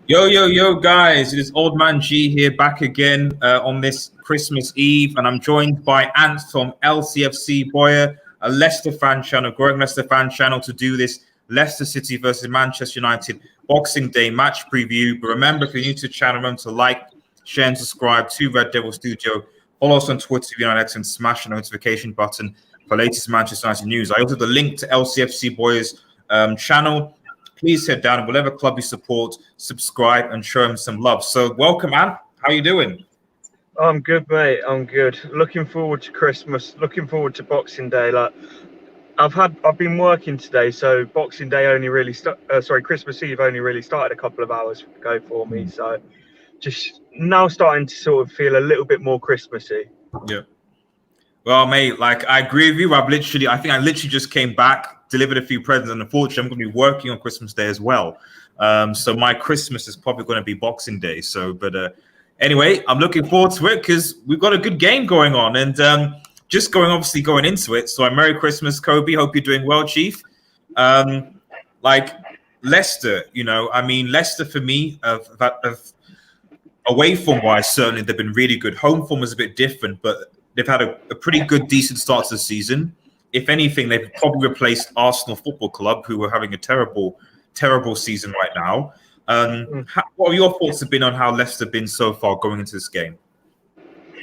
Yo, guys, it is Old Man G here back again on this Christmas Eve, and I'm joined by Ant from LCFCBOYA, a Leicester fan channel, growing Leicester fan channel, to do this Leicester City versus Manchester United Boxing Day match preview. But remember, if you're new to the channel, remember to like, share, and subscribe to Red Devil Studio. Follow us on Twitter if you're on X and smash the notification button for latest Manchester United news. I also have the link to LCFCBOYA's channel. Please head down, whatever club you support, subscribe and show him some love. So welcome, Ant. How are you doing? I'm good, mate. I'm good. Looking forward to Christmas. Looking forward to Boxing Day. I've been working today, so Boxing Day only really Christmas Eve only really started a couple of hours ago for me. So just now starting to sort of feel a little bit more Christmassy. Yeah. Well, mate, I agree with you. I think I literally just came back, delivered a few presents, and unfortunately, I'm going to be working on Christmas Day as well. So my Christmas is probably going to be Boxing Day. But anyway, I'm looking forward to it because we've got a good game going on, and going into it. So, Merry Christmas, Kobe. Hope you're doing well, Chief. Leicester, Leicester for me, of away form wise, certainly they've been really good. Home form is a bit different, but they've had a pretty good, decent start to the season. If anything, they've probably replaced Arsenal Football Club, who are having a terrible season right now. What are your thoughts have been on how Leicester have been so far going into this game?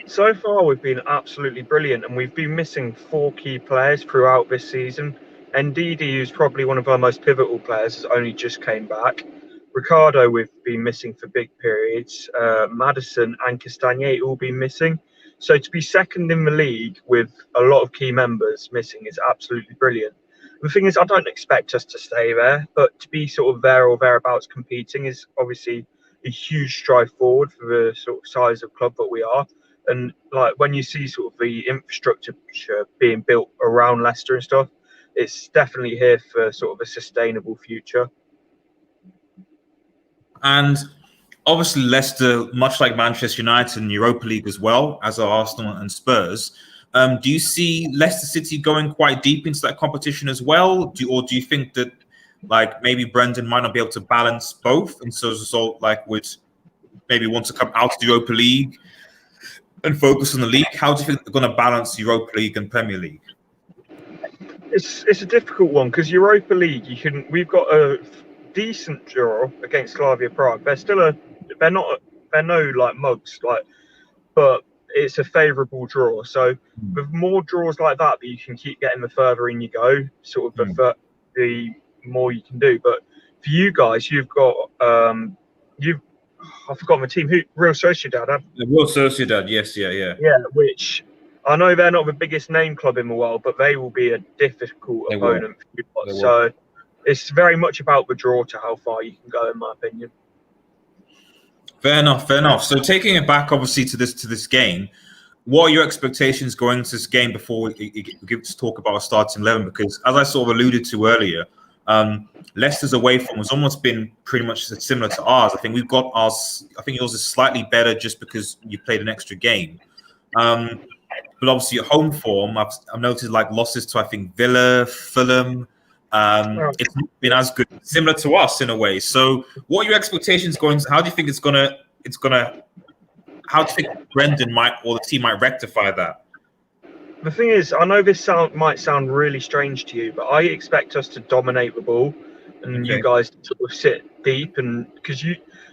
So far, we've been absolutely brilliant, and we've been missing 4 key players throughout this season. Ndidi, who's probably one of our most pivotal players, has only just came back. Ricardo, we've been missing for big periods. Maddison and Castagne all been missing. So to be second in the league with a lot of key members missing is absolutely brilliant. The thing is, I don't expect us to stay there, but to be sort of there or thereabouts competing is obviously a huge stride forward for the sort of size of club that we are. And when you see sort of the infrastructure being built around Leicester and stuff, it's definitely here for sort of a sustainable future. And obviously, Leicester, much like Manchester United and Europa League as well, as are Arsenal and Spurs. Do you see Leicester City going quite deep into that competition as well? Or do you think that maybe Brendan might not be able to balance both, and so as a result, would maybe want to come out of the Europa League and focus on the league? How do you think they're going to balance Europa League and Premier League? It's a difficult one because Europa League, we've got a decent draw against Slavia Prague. They're no mugs, but it's a favourable draw. So with more draws like that you can keep getting, the further in you go, sort of the more you can do. But for you guys, you've got I've forgotten the team. Real Sociedad. Real Sociedad, yes, yeah. Yeah, which I know they're not the biggest name club in the world, but they will be a difficult opponent for you. So it's very much about the draw to how far you can go, in my opinion. Fair enough. So taking it back, obviously, to this game, what are your expectations going into this game before we get to talk about our starting 11? Because as I sort of alluded to earlier, Leicester's away form has almost been pretty much similar to ours. I think yours is slightly better just because you played an extra game. But obviously at home form, I've noticed losses to, I think, Villa, Fulham. It's not been as good, similar to us in a way. So what are your expectations going? How do you think how do you think Brendan the team might rectify that? The thing is, I know this might sound really strange to you, but I expect us to dominate the ball and you guys to sort of sit deep. And because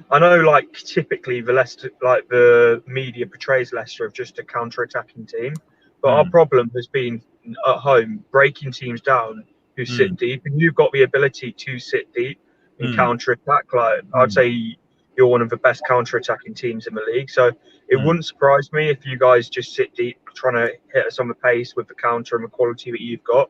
I know typically the media portrays Leicester as just a counter-attacking team, but our problem has been at home breaking teams down who sit deep, and you've got the ability to sit deep and counter-attack. I'd say you're one of the best counter-attacking teams in the league, so it wouldn't surprise me if you guys just sit deep, trying to hit us on the pace with the counter and the quality that you've got.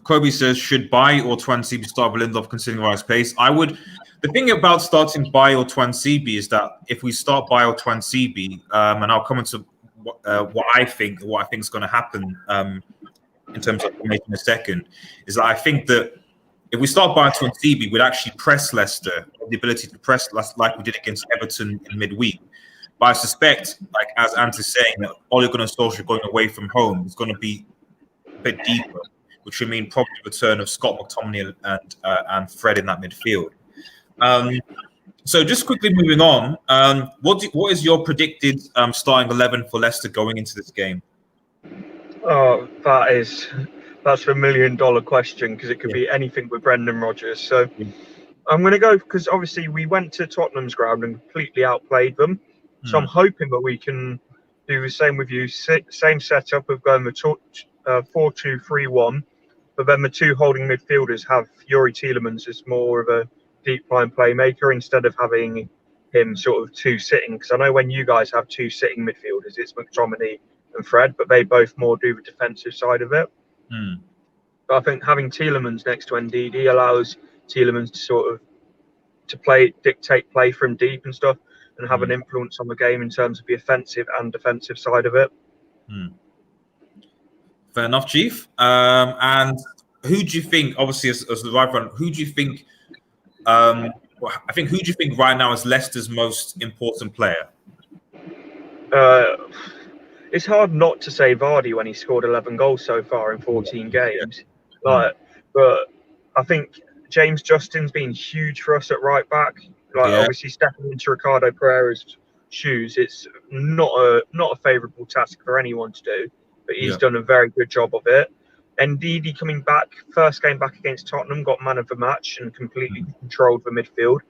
Kobe says, should Baye or Twansibi start with Lindelof considering Rice's pace? The thing about starting Baye or Twansibi is that if we start Baye or Twansibi, and I'll come into what I think is going to happen in terms of formation in a second, is that I think that if we start Baye and Twansibi, we'd actually press Leicester, the ability to press like we did against Everton in midweek. But I suspect, as Ant is saying, that Ole Gunnar Solskjaer going away from home is going to be a bit deeper, which would mean probably the return of Scott McTominay and Fred in that midfield. So just quickly moving on, what is your predicted starting 11 for Leicester going into this game? Oh, that's a $1,000,000 question, because it could be anything with Brendan Rodgers. So I'm going to go, because obviously we went to Tottenham's ground and completely outplayed them. So I'm hoping that we can do the same with you. Same setup of going with 4-2-3-1, but then the two holding midfielders have Yuri Tielemans as more of a deep line playmaker instead of having him sort of two sitting. Because I know when you guys have two sitting midfielders, it's McTominay and Fred, but they both more do the defensive side of it. But I think having Tielemans next to NDD allows Tielemans to sort of dictate play from deep and stuff, and have an influence on the game in terms of the offensive and defensive side of it. Fair enough, Chief. And who do you think, obviously, as the right front, who do you think? Who do you think right now is Leicester's most important player? It's hard not to say Vardy when he scored 11 goals so far in 14 games. But I think James Justin's been huge for us at right back. Obviously stepping into Ricardo Pereira's shoes, it's not a favourable task for anyone to do, but he's done a very good job of it. And Ndidi coming back, first game back against Tottenham, got man of the match and completely controlled the midfield.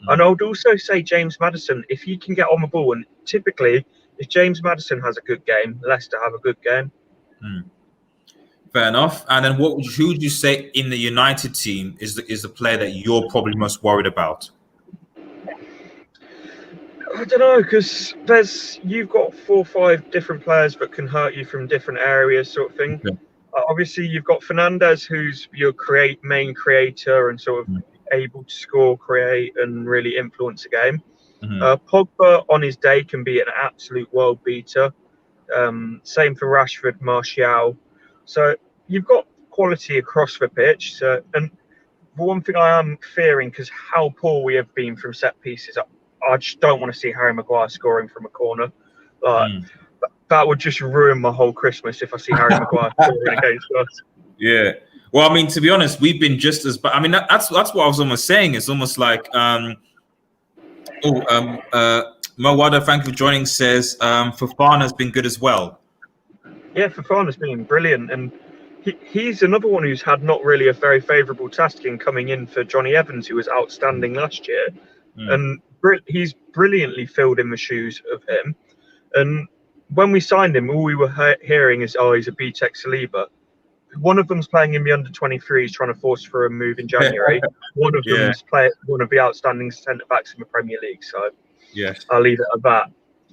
And I would also say James Maddison, if he can get on the ball, and typically if James Maddison has a good game, Leicester have a good game. Fair enough. And then who would you say in the United team is the player that you're probably most worried about? I don't know, because you've got 4 or 5 different players that can hurt you from different areas, sort of thing. Obviously, you've got Fernandes, who's your main creator and sort of able to score, create, and really influence the game. Pogba on his day can be an absolute world beater. Same for Rashford, Martial. So you've got quality across the pitch. And the one thing I am fearing, because how poor we have been from set pieces, I just don't want to see Harry Maguire scoring from a corner. That would just ruin my whole Christmas if I see Harry Maguire scoring against us. Yeah. Well, I mean, to be honest, we've been just as bad. I mean, that's what I was almost saying. It's almost like, Mawada, thank you for joining, says Fofana's been good as well. Yeah, Fofana's been brilliant. And he's another one who's had not really a very favourable task in coming in for Johnny Evans, who was outstanding last year. And he's brilliantly filled in the shoes of him. And when we signed him, all we were hearing is, he's a BTEC Saliba. One of them's playing in the under-23s, trying to force for a move in January. One of them's one of the outstanding centre-backs in the Premier League. So I'll leave it at that.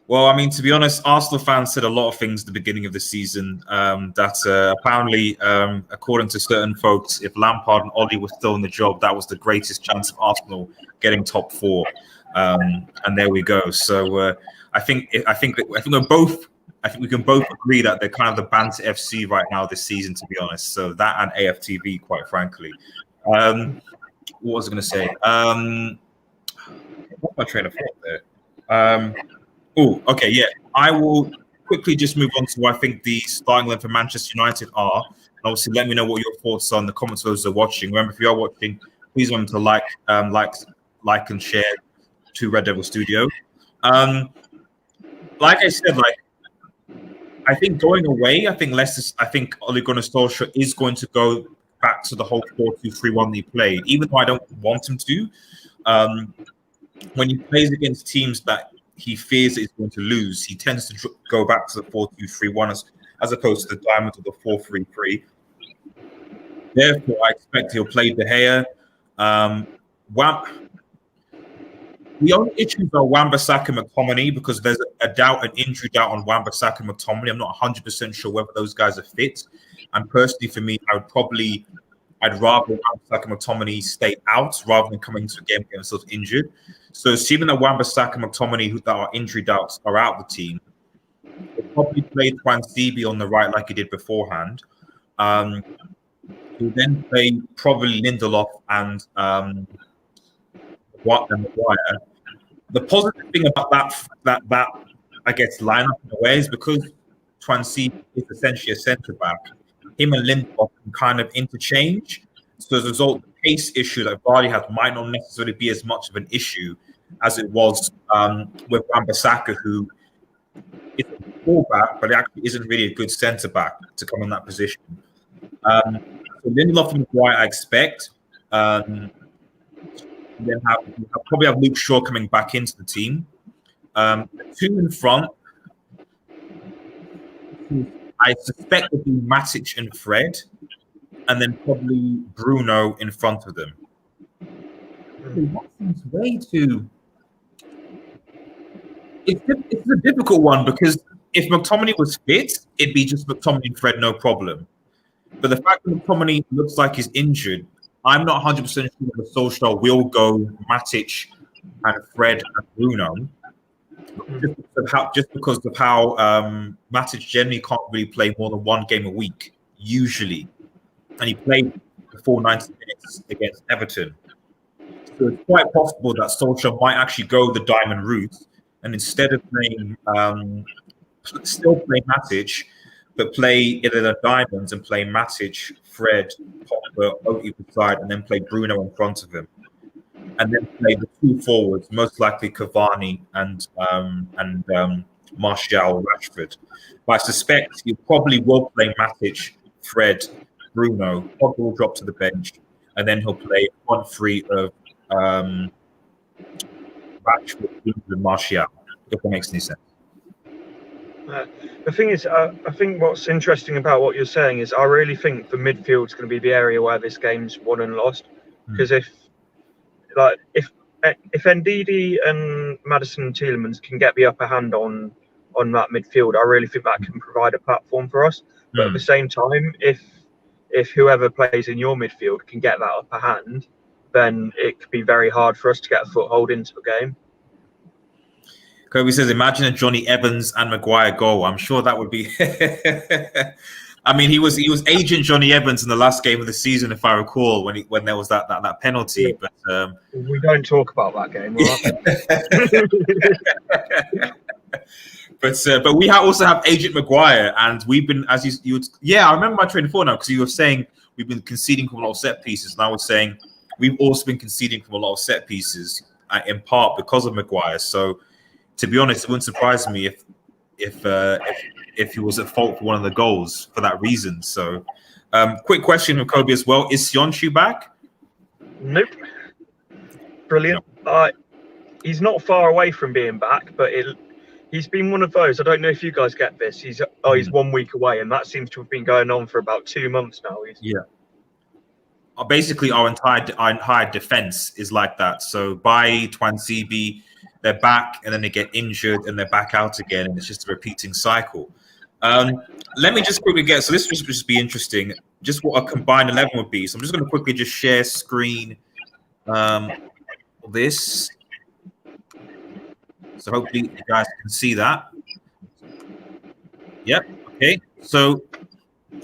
Well, I mean, to be honest, Arsenal fans said a lot of things at the beginning of the season that apparently, according to certain folks, if Lampard and Ollie were still in the job, that was the greatest chance of Arsenal getting top 4. And there we go. So I think we can both agree that they're kind of the banter FC right now this season, to be honest. So that and AFTV, quite frankly. What was I going to say? What's my train of thought there? I will quickly just move on to what I think the starting line for Manchester United are. And obviously, let me know what your thoughts are in the comments for those who are watching. Remember, if you are watching, please remember to like and share to Red Devil Studio. Like I said, I think going away, I think Ole Gunnar Solskjaer is going to go back to the whole 4-2-3-1 that he played, even though I don't want him to. When he plays against teams that he fears that he's going to lose, he tends to go back to the 4-2-3-1 as opposed to the diamond of the 4-3-3. Therefore, I expect he'll play De Gea. The only issues are Wan-Bissaka and McTominay, because there's an injury doubt on Wan-Bissaka and McTominay. I'm not 100% sure whether those guys are fit. And personally, for me, I'd rather Wan-Bissaka and McTominay stay out rather than coming into a game getting themselves injured. So assuming that Wan-Bissaka and McTominay, that are injury doubts, are out of the team, he'll probably play Twanzebe on the right like he did beforehand. He'll then play probably Lindelof and Maguire. The positive thing about that I guess lineup in a way is because Twanzebe is essentially a centre back. Him and Lindelof can kind of interchange. So as a result, pace issue that Vardy had might not necessarily be as much of an issue as it was with Wan-Bissaka, who is a fullback, but actually isn't really a good centre back to come in that position. So Lindelof and Maguire, I expect. Then probably have Luke Shaw coming back into the team. Two in front, I suspect would be Matic and Fred, and then probably Bruno in front of them. That seems way too. It's a difficult one because if McTominay was fit, it'd be just McTominay and Fred, no problem. But the fact that McTominay looks like he's injured, I'm not 100% sure that Solskjaer will go Matic and Fred and Bruno. Just because of how Matic generally can't really play more than one game a week, usually. And he played the full 90 minutes against Everton. So it's quite possible that Solskjaer might actually go the diamond route, and instead of playing, still play Matic, but play either the diamonds and play Matic, Fred, Pogba, either side, and then play Bruno in front of him. And then play the two forwards, most likely Cavani and Martial, Rashford. But I suspect you probably will play Matic, Fred, Bruno. Pogba will drop to the bench, and then he'll play 1-3 of Rashford and Martial, if that makes any sense. The thing is, I think what's interesting about what you're saying is I really think the midfield is going to be the area where this game's won and lost. Because if Ndidi and Maddison and Tielemans can get the upper hand on that midfield, I really think that can provide a platform for us. But at the same time, if whoever plays in your midfield can get that upper hand, then it could be very hard for us to get a foothold into the game. Kobe says, imagine a Johnny Evans and Maguire goal. I'm sure that would be... I mean, he was agent Johnny Evans in the last game of the season, if I recall, when there was that penalty. Yeah. But we don't talk about that game, right? But we also have Agent Maguire, and we've been, as you yeah, I remember my train of thought now, because you were saying we've been conceding from a lot of set pieces, and I was saying we've also been conceding from a lot of set pieces, in part because of Maguire. So, to be honest, it wouldn't surprise me if he was at fault for one of the goals for that reason. So, quick question from Kobe as well: is Sionchu back? Nope. Brilliant. No. He's not far away from being back, but he's been one of those. I don't know if you guys get this. He's 1 week away, and that seems to have been going on for about 2 months now. Yeah. Basically, our entire defense is like that. So, Bailly, Twansibi, they're back, and then they get injured, and they're back out again, and it's just a repeating cycle. Let me just quickly get, so this will just be interesting, just what a combined 11 would be. So I'm just going to quickly just share screen this. So hopefully you guys can see that. Yep, okay. So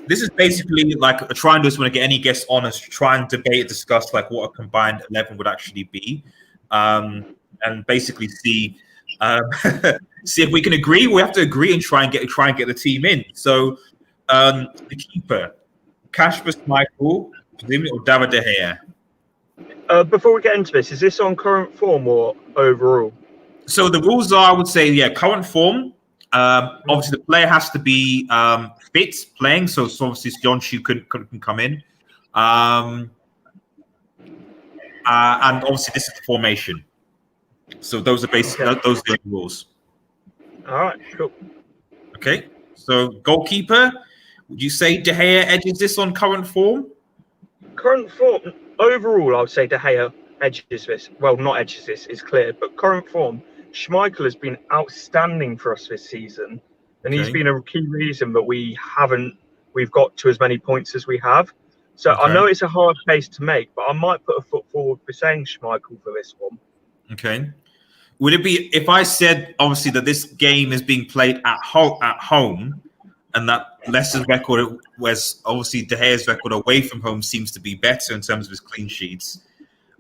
this is basically like trying to, want to get any guests on us, try and debate, discuss like what a combined 11 would actually be. And basically see if we can agree. We have to agree and try and get the team in. So the keeper, Kasper Schmeichel, presumably, or David De Gea. Before we get into this, is this on current form or overall? So the rules are, I would say, current form. Obviously, the player has to be fit playing. So obviously, Sionchu couldn't come in. And obviously, this is the formation. So those are basically those are the rules. All right, cool. Okay, so goalkeeper, would you say De Gea edges this on current form? Current form, overall, I would say De Gea edges this. Well, not edges this, is clear, but current form, Schmeichel has been outstanding for us this season, and he's been a key reason that we've got to as many points as we have. So I know it's a hard case to make, but I might put a foot forward for saying Schmeichel for this one. Okay. Would it be, if I said, obviously, that this game is being played at home, and that Leicester's record, whereas obviously De Gea's record away from home seems to be better in terms of his clean sheets,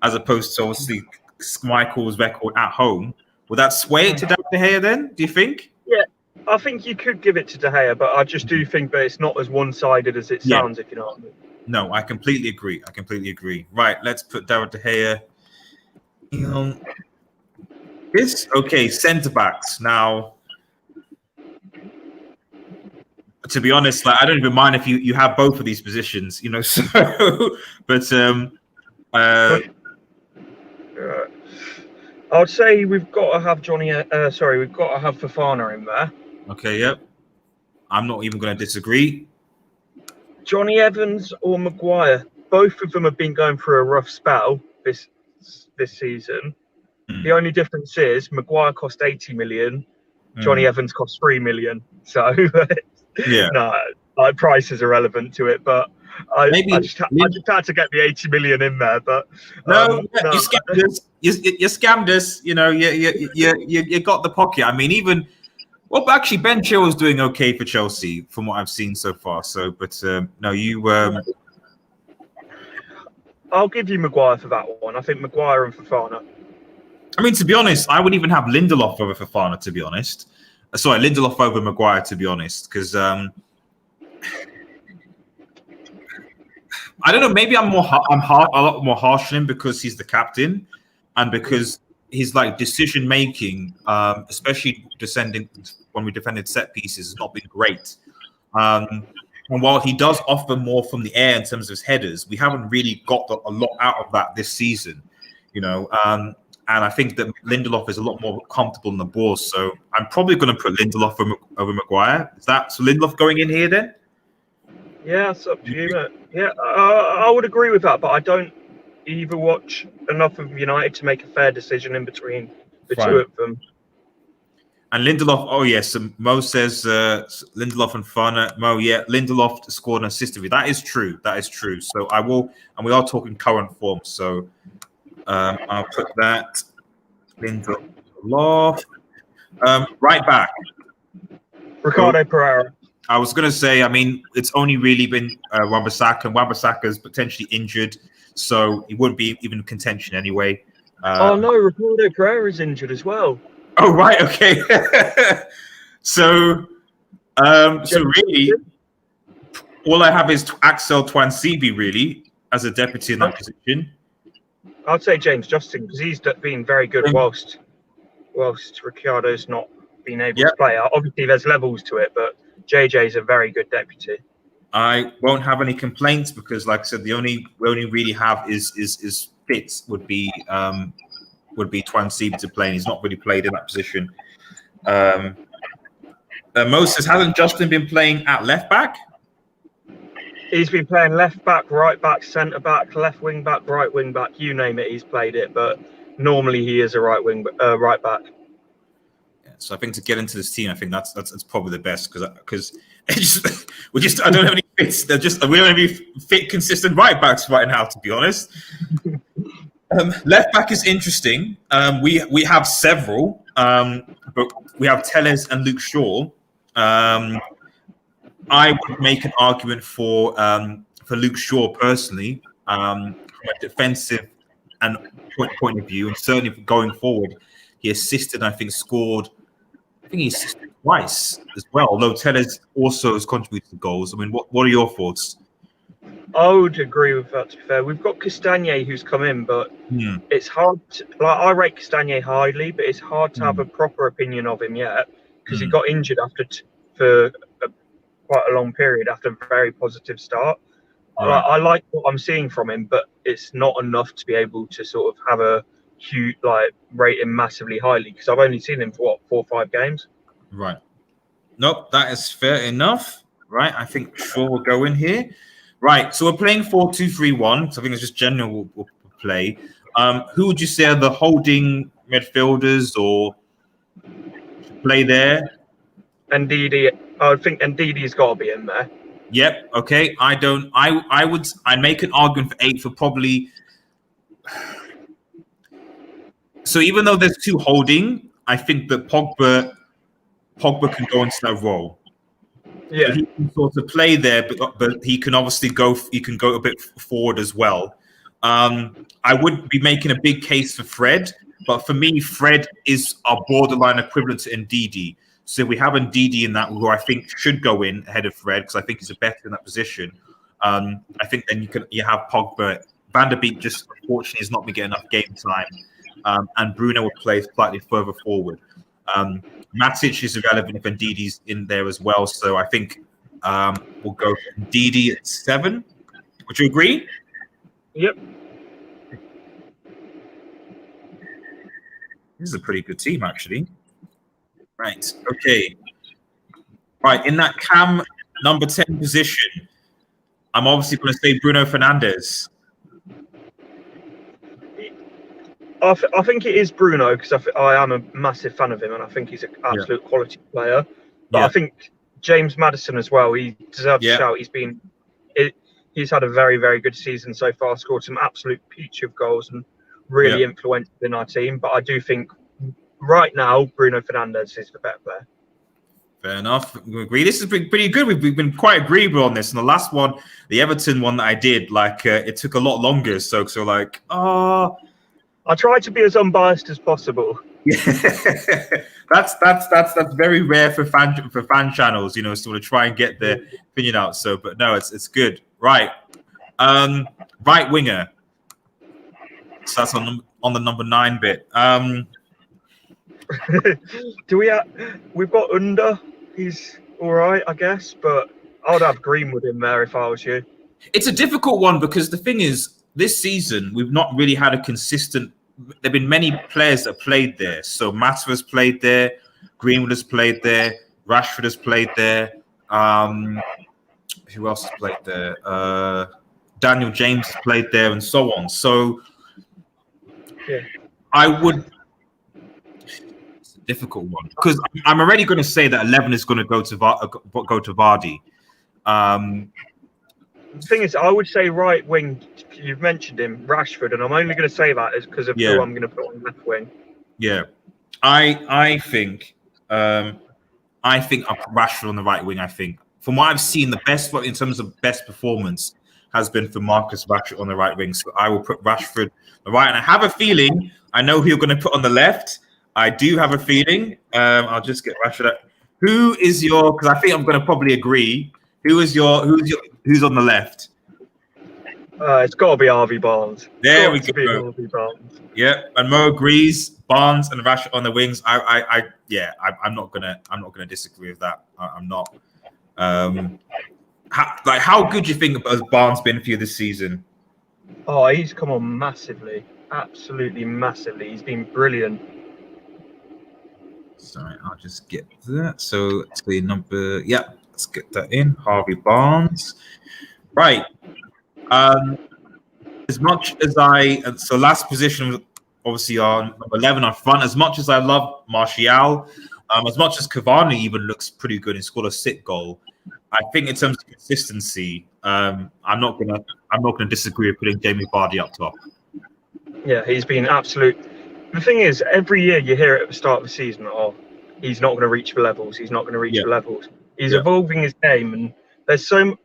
as opposed to obviously Schmeichel's record at home, would that sway it to De Gea then, do you think? Yeah, I think you could give it to De Gea, but I just do think that it's not as one-sided as it sounds, if you know what I mean. No, I completely agree. Right, let's put David De Gea. Centre backs. Now, to be honest, like I don't even mind if you have both of these positions, So, but I'd say we've got to have we've got to have Fofana in there. Okay, yep. I'm not even going to disagree. Johnny Evans or Maguire, both of them have been going through a rough spell this season. The only difference is Maguire cost 80 million, Johnny Evans cost 3 million. So price is irrelevant to it, but I just had to get the 80 million in there. But you scammed us. You scammed us. You got the pocket. I mean, actually, Ben Chilwell's doing okay for Chelsea from what I've seen so far. So, but no, you. I'll give you Maguire for that one. I think Maguire and Fofana. I mean, to be honest, I would even have Lindelof over Fofana. To be honest, sorry, Lindelof over Maguire. To be honest, because I don't know. Maybe I'm a lot more harsh on him because he's the captain, and because his decision making, especially when we defended set pieces, has not been great. And while he does offer more from the air in terms of his headers, we haven't really got a lot out of that this season. And I think that Lindelof is a lot more comfortable in the ball. So I'm probably going to put Lindelof over Maguire. So Lindelof going in here then? Yeah, it's up to you, mate. Yeah, I would agree with that, but I don't either watch enough of United to make a fair decision in between the two of them. And Lindelof, oh yes, Mo says Lindelof and Fana. Mo, yeah, Lindelof scored an assist. That is true. So I will, and we are talking current form. So I'll put that Lindelof. Right back. Ricardo Pereira. I was going to say, I mean, it's only really been Wan-Bissaka, and Wan-Bissaka's potentially injured, so he wouldn't be even in contention anyway. Oh no, Ricardo Pereira's injured as well. Oh right, okay. So really, all I have is Axel Tuanzebe really as a deputy in that position. I'd say James Justin because he's been very good whilst Ricardo's not been able to play. Obviously, there's levels to it, but JJ's a very good deputy. I won't have any complaints because, like I said, we only really have is Fitz would be Tuanzebe to play, and he's not really played in that position. Moses, hasn't Justin been playing at left back? He's been playing left back, right back, centre back, left wing back, right wing back. You name it, he's played it. But normally he is a right back. Yeah, so I think to get into this team, I think that's probably the best because I don't have any fits. We don't have any fit, consistent right backs right now, to be honest. Left back is interesting. We have several, but we have Telles and Luke Shaw. I would make an argument for Luke Shaw personally, from a defensive and point of view, and certainly going forward, he assisted. I think scored. I think he assisted twice as well. Although Telles also has contributed to goals. I mean, what are your thoughts? I would agree with that. To be fair, we've got Castagne who's come in, but it's hard. I rate Castagne highly, but it's hard to have a proper opinion of him yet because he got injured for quite a long period after a very positive start. I like what I'm seeing from him, but it's not enough to be able to sort of have a huge rate him massively highly because I've only seen him for 4 or 5 games. Right. Nope, that is fair enough. Right, I think Shaw will go in here. Right, so we're playing 4-2-3-1. So I think it's just general we'll play. Who would you say are the holding midfielders or play there? Ndidi. I think Ndidi's got to be in there. Yep. Okay. I'd make an argument for 8 for probably. So even though there's 2 holding, I think that Pogba can go into that role. Yeah, so he can sort of play there, but he can obviously go. He can go a bit forward as well. I would be making a big case for Fred, but for me, Fred is a borderline equivalent to Ndidi. So we have Ndidi in that, who I think should go in ahead of Fred because I think he's a better in that position. I think then you have Pogba. Van der Beek just unfortunately has not been getting enough game time, and Bruno will play slightly further forward. Matic is irrelevant if Ndidi's in there as well, so I think we'll go for Ndidi at 7. Would you agree? Yep. This is a pretty good team, actually. Right. Okay. Right. In that cam number 10 position, I'm obviously going to say Bruno Fernandes. I think it is Bruno because I am a massive fan of him and I think he's an absolute quality player. But I think James Maddison as well, he deserves a shout. He's had a very, very good season so far, scored some absolute peach of goals and really influential in our team. But I do think right now, Bruno Fernandes is the better player. Fair enough. We agree. This has been pretty good. We've been quite agreeable on this. And the last one, the Everton one that I did, it took a lot longer. So I tried to be as unbiased as possible. that's very rare for fan channels, sort of try and get their opinion out. So, but no, it's good. Right. Right winger. So that's on the number 9 bit. We've got Under. He's all right, I guess, but I'd have Greenwood in there if I was you. It's a difficult one because the thing is, this season we've not really had a consistent. There've been many players that played there. So Mata has played there, Greenwood has played there, Rashford has played there. Who else has played there? Daniel James has played there, and so on. So I would. It's a difficult one because I'm already going to say that 11 is going to go to Vardy. The thing is, I would say right wing. You've mentioned him, Rashford, and I'm only going to say that is because of who I'm going to put on left wing. Yeah, I think I'll put Rashford on the right wing. I think from what I've seen, the best in terms of best performance has been for Marcus Rashford on the right wing. So I will put Rashford on the right, and I have a feeling I know who you're going to put on the left. I do have a feeling. I'll just get Rashford. Who is your? Because I think I'm going to probably agree. Who's on the left? It's got to be Harvey Barnes. There we go. Yeah, and Mo agrees. Barnes and Rashford on the wings. I'm not gonna disagree with that. I'm not. How good do you think has Barnes been for you this season? Oh, he's come on massively, absolutely massively. He's been brilliant. Sorry, I'll just get that. So it's the number. Yeah. Let's get that in. Harvey Barnes. Right. As much as last position, obviously, on number 11 on front, as much as I love Martial, as much as Cavani even looks pretty good and scored a sick goal, I think in terms of consistency, I'm not gonna disagree with putting Jamie Vardy up top. Yeah, he's been absolute. The thing is, every year you hear it at the start of the season, he's not going to reach the levels. He's not going to reach the levels. He's evolving his game, and there's so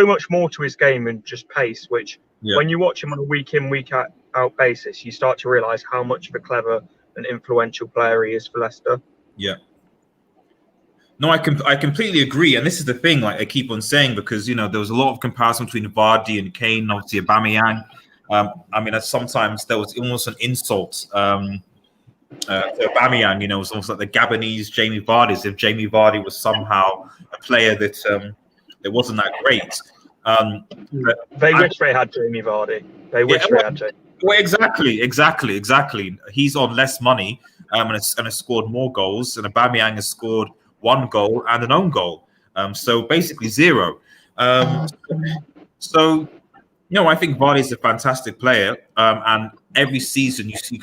much more to his game than just pace. Which, when you watch him on a week in, week out basis, you start to realise how much of a clever and influential player he is for Leicester. Yeah. No, I completely agree, and this is the thing. I keep on saying because there was a lot of comparison between Vardy and Kane, obviously Aubameyang. Sometimes there was almost an insult. Aubameyang, it was almost like the Gabonese Jamie Vardy, as if Jamie Vardy was somehow a player that wasn't that great. They wish they had Jamie Vardy. They wish they had Jamie. Well, exactly. He's on less money and has scored more goals, and Aubameyang has scored 1 goal and an own goal. So basically 0. I think Vardy is a fantastic player, and every season you still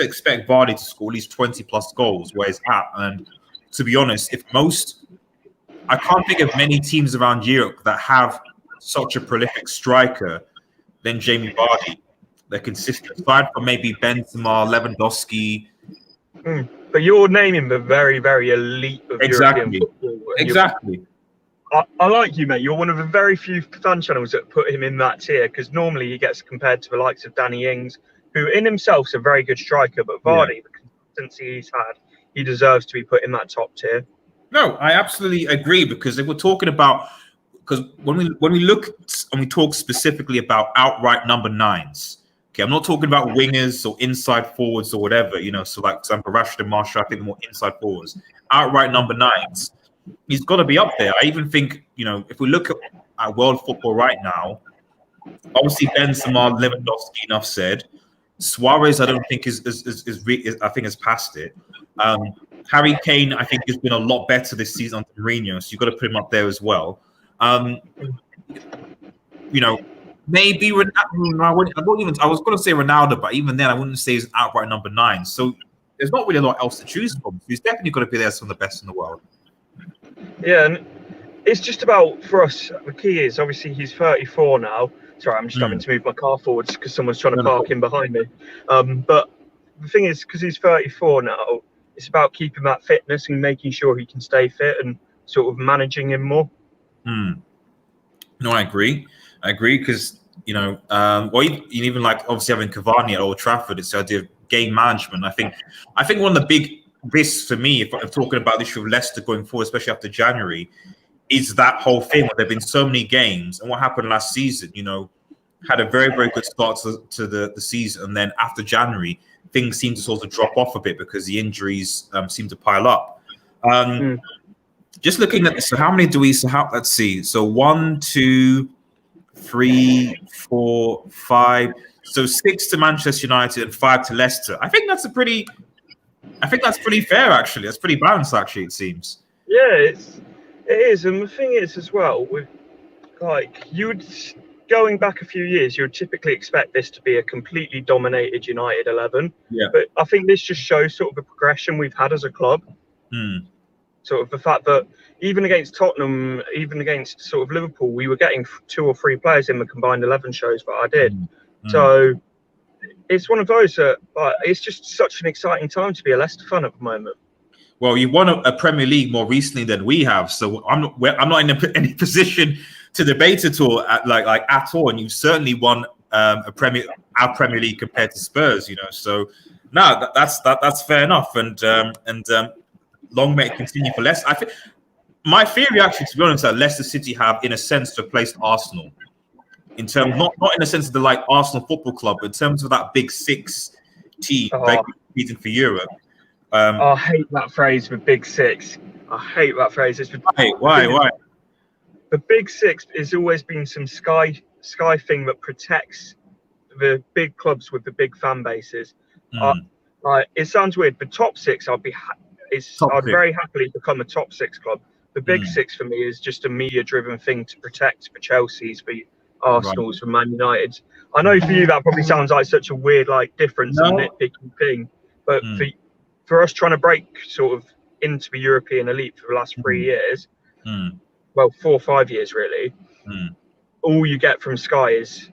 expect Vardy to score at least 20 plus goals where he's at. And to be honest, I can't think of many teams around Europe that have such a prolific striker than Jamie Vardy. They're consistent, aside from maybe Benzema, Lewandowski. But you're naming the very, very elite of European football. Exactly. I like you, mate. You're one of the very few fan channels that put him in that tier, because normally he gets compared to the likes of Danny Ings, who in himself is a very good striker, but Vardy, the consistency he's had, he deserves to be put in that top tier. No, I absolutely agree, because if we're talking about because when we look and we talk specifically about outright number 9s. Okay, I'm not talking about wingers or inside forwards or whatever, so like, for example, Rashford and Marshall, I think more inside forwards. Outright number 9s, he's got to be up there. I even think, if we look at world football right now, obviously Benzema, Lewandowski, enough said. Suarez, I don't think is I think has passed it. Harry Kane, I think, has been a lot better this season under Mourinho, so you've got to put him up there as well. Maybe Ronaldo. I was going to say Ronaldo, but even then, I wouldn't say he's an outright number 9. So there's not really a lot else to choose from. He's definitely got to be there, some of the best in the world. Yeah, and it's just about, for us, the key is obviously he's 34 now. Sorry, I'm just having to move my car forwards because someone's trying to park in behind me. But the thing is, because he's 34 now, it's about keeping that fitness and making sure he can stay fit and sort of managing him more. No, I agree because, even like obviously having Cavani at Old Trafford, it's the idea of game management. I think one of the big risks for me, if I'm talking about this with Leicester going forward, especially after January, is that whole thing where there have been so many games. And what happened last season, had a very, very good start to the season. And then after January, things seem to sort of drop off a bit because the injuries seem to pile up. Just looking at this, so how many do we, let's see. So 1, 2, 3, 4, 5. So 6 to Manchester United and 5 to Leicester. I think that's pretty fair, actually. That's pretty balanced, actually, it seems. Yeah, it is. And the thing is as well, with going back a few years, you would typically expect this to be a completely dominated United 11. Yeah. But I think this just shows sort of the progression we've had as a club. Sort of the fact that even against Tottenham, even against sort of Liverpool, we were getting 2 or 3 players in the combined 11 shows that I did. So it's one of those that it's just such an exciting time to be a Leicester fan at the moment. Well, you won a Premier League more recently than we have, so I'm not in any position to debate at all, at all. And you've certainly won our Premier League compared to Spurs, So no, that's fair enough, and long may it continue for Leicester. I think my theory, actually, to be honest, that Leicester City have, in a sense, replaced Arsenal in terms not in the sense of the Arsenal Football Club, but in terms of that big 6 team competing for Europe. I hate that phrase, the big 6. I hate that phrase. Why? The big 6 has always been some sky thing that protects the big clubs with the big fan bases. It sounds weird, but top 6, I'd very happily become a top 6 club. The big 6 for me is just a media-driven thing to protect for Chelsea's, for Arsenal's, for Man United's. I know for you that probably sounds like such a weird difference and nitpicking thing, but for us trying to break sort of into the European elite for the last 3 years, well, 4 or 5 years really, all you get from Sky is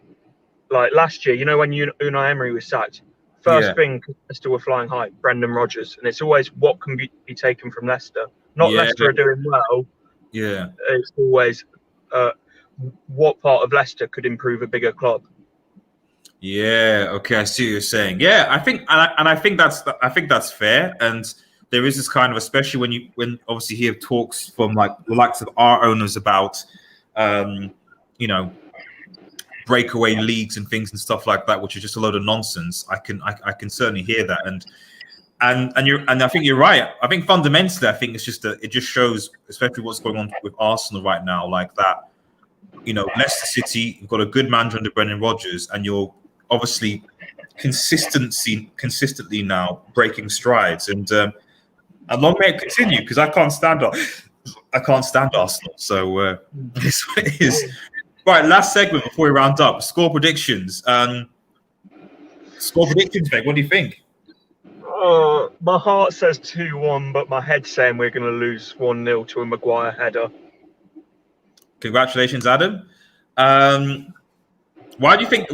last year, when Unai Emery was sacked, first thing Leicester were flying high, Brendan Rodgers, and it's always what can be taken from Leicester. Not Leicester are doing well. Yeah, it's always what part of Leicester could improve a bigger club. Yeah. Okay, I see what you're saying. Yeah, I think that's fair. And there is this kind of, especially when obviously hear talks from the likes of our owners about, breakaway leagues and things and stuff like that, which is just a load of nonsense. I can certainly hear that, and I think you're right. I think fundamentally, I think it's just it just shows, especially what's going on with Arsenal right now, that Leicester City, you've got a good manager under Brendan Rodgers, and you're obviously consistently now breaking strides, and long may it continue, because I can't stand Arsenal. So it's what it is. Right, last segment before we round up. Score predictions. Meg, what do you think? My heart says 2-1, but my head's saying we're going to lose 1-0 to a Maguire header. Congratulations, Adam. Why do you think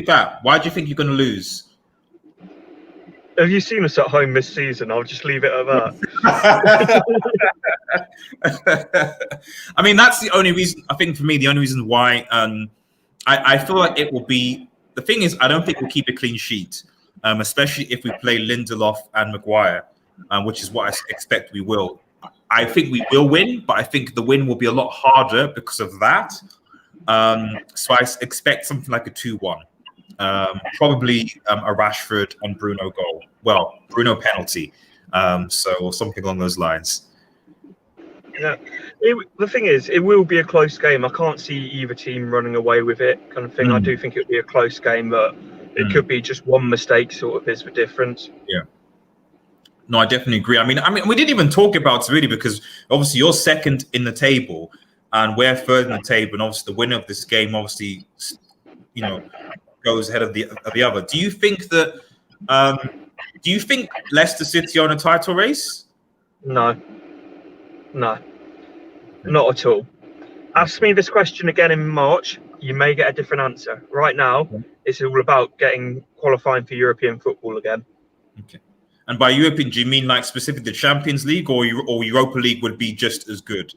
that? Why do you think you're going to lose? Have you seen us at home this season? I'll just leave it at that. I mean, that's the only reason. I think for me, the only reason why I feel like it will be. The thing is, I don't think we'll keep a clean sheet, especially if we play Lindelof and Maguire, which is what I expect we will. I think we will win, but I think the win will be a lot harder because of that. So I expect something like a 2-1. Probably a Rashford and Bruno goal. Well, Bruno penalty. So something along those lines. Yeah, the thing is, it will be a close game. I can't see either team running away with it, kind of thing. I do think it'll be a close game, but it could be just one mistake sort of is the difference. Yeah. No, I definitely agree. I mean, we didn't even talk about it really because obviously you're second in the table and we're third in the table, and obviously the winner of this game obviously, goes ahead of the other. Do you think that? Do you think Leicester City are in a title race? No, not at all. Ask me this question again in March, you may get a different answer. Right now, it's all about qualifying for European football again. Okay. And by European, do you mean like specifically the Champions League or Europa League would be just as good?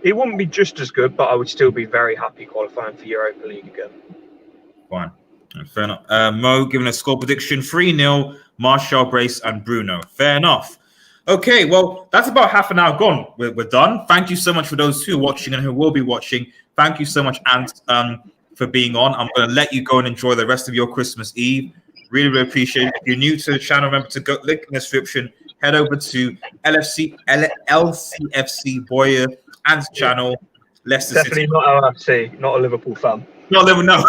It wouldn't be just as good, but I would still be very happy qualifying for Europa League again. Fine. Fair enough. Mo giving a score prediction 3-0, Martial, Brace, and Bruno. Fair enough. Okay, well, that's about half an hour gone. We're done. Thank you so much for those who are watching and who will be watching. Thank you so much, Ant, for being on. I'm going to let you go and enjoy the rest of your Christmas Eve. Really, really appreciate it. If you're new to the channel, remember to go link in the description. Head over to LCFCBOYA Ant's channel. Leicester Definitely City. not LFC, not a Liverpool fan. Not Liverpool, no.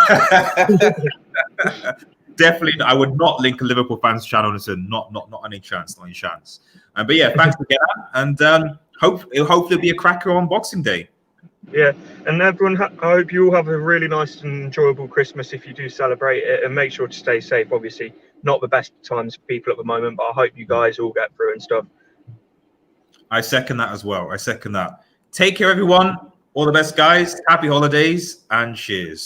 Definitely, I would not link a Liverpool fans channel. Listen, not any chance, not any chance. But yeah, thanks again, and hopefully be a cracker on Boxing Day. Yeah, and everyone, I hope you all have a really nice and enjoyable Christmas if you do celebrate it, and make sure to stay safe. Obviously, not the best times for people at the moment, but I hope you guys all get through and stuff. I second that as well. I second that. Take care, everyone. All the best, guys. Happy holidays and cheers.